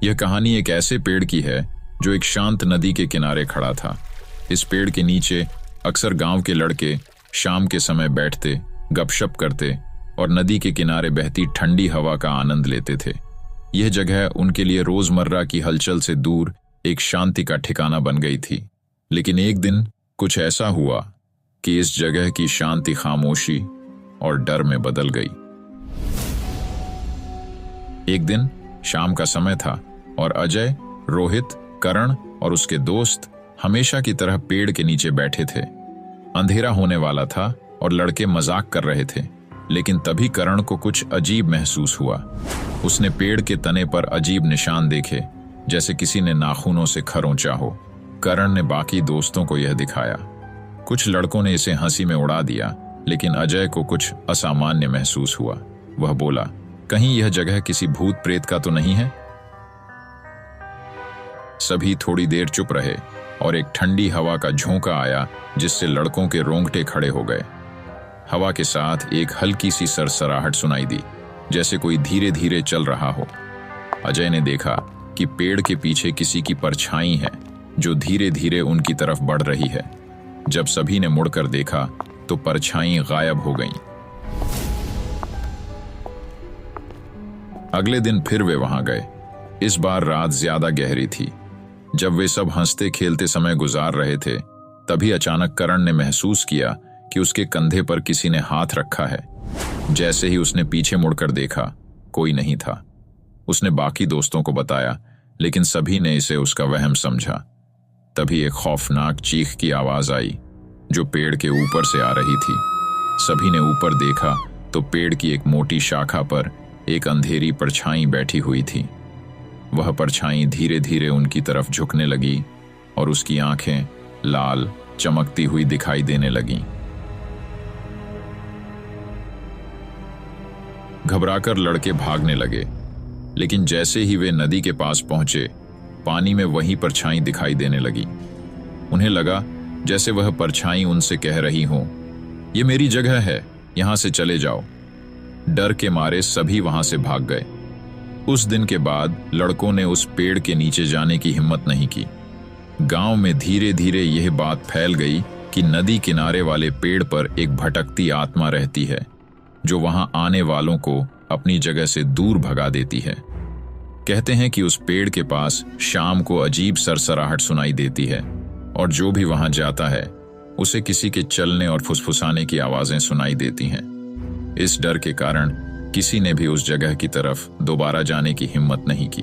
यह कहानी एक ऐसे पेड़ की है जो एक शांत नदी के किनारे खड़ा था। इस पेड़ के नीचे अक्सर गांव के लड़के शाम के समय बैठते, गपशप करते और नदी के किनारे बहती ठंडी हवा का आनंद लेते थे। यह जगह उनके लिए रोजमर्रा की हलचल से दूर एक शांति का ठिकाना बन गई थी। लेकिन एक दिन कुछ ऐसा हुआ कि इस जगह की शांति खामोशी और डर में बदल गई। एक दिन शाम का समय था और अजय, रोहित, करण और उसके दोस्त हमेशा की तरह पेड़ के नीचे बैठे थे। अंधेरा होने वाला था और लड़के मजाक कर रहे थे, लेकिन तभी करण को कुछ अजीब महसूस हुआ। उसने पेड़ के तने पर अजीब निशान देखे, जैसे किसी ने नाखूनों से खरोंचा हो। करण ने बाकी दोस्तों को यह दिखाया। कुछ लड़कों ने इसे हंसी में उड़ा दिया, लेकिन अजय को कुछ असामान्य महसूस हुआ। वह बोला, कहीं यह जगह किसी भूत प्रेत का तो नहीं है? सभी थोड़ी देर चुप रहे और एक ठंडी हवा का झोंका आया, जिससे लड़कों के रोंगटे खड़े हो गए। हवा के साथ एक हल्की सी सरसराहट सुनाई दी, जैसे कोई धीरे धीरे चल रहा हो। अजय ने देखा कि पेड़ के पीछे किसी की परछाई है, जो धीरे धीरे उनकी तरफ बढ़ रही है। जब सभी ने मुड़कर देखा तो परछाई गायब हो गईं। अगले दिन फिर वे वहां गए। इस बार रात ज्यादा गहरी थी। जब वे सब हंसते खेलते समय गुजार रहे थे, तभी अचानक करण ने महसूस किया कि उसके कंधे पर किसी ने हाथ रखा है। जैसे ही उसने पीछे मुड़कर देखा, कोई नहीं था। उसने बाकी दोस्तों को बताया, लेकिन सभी ने इसे उसका वहम समझा। तभी एक खौफनाक चीख की आवाज आई, जो पेड़ के ऊपर से आ रही थी। सभी ने ऊपर देखा तो पेड़ की एक मोटी शाखा पर एक अंधेरी परछाई बैठी हुई थी। वह परछाई धीरे धीरे उनकी तरफ झुकने लगी और उसकी आंखें लाल चमकती हुई दिखाई देने लगीं। घबराकर लड़के भागने लगे, लेकिन जैसे ही वे नदी के पास पहुंचे, पानी में वही परछाई दिखाई देने लगी। उन्हें लगा जैसे वह परछाई उनसे कह रही हो, ये मेरी जगह है, यहां से चले जाओ। डर के मारे सभी वहां से भाग गए। उस दिन के बाद लड़कों ने उस पेड़ के नीचे जाने की हिम्मत नहीं की। गांव में धीरे धीरे यह बात फैल गई कि नदी किनारे वाले पेड़ पर एक भटकती आत्मा रहती है, जो वहां आने वालों को अपनी जगह से दूर भगा देती है। कहते हैं कि उस पेड़ के पास शाम को अजीब सरसराहट सुनाई देती है, और जो भी वहां जाता है उसे किसी के चलने और फुसफुसाने की आवाजें सुनाई देती हैं। इस डर के कारण किसी ने भी उस जगह की तरफ दोबारा जाने की हिम्मत नहीं की।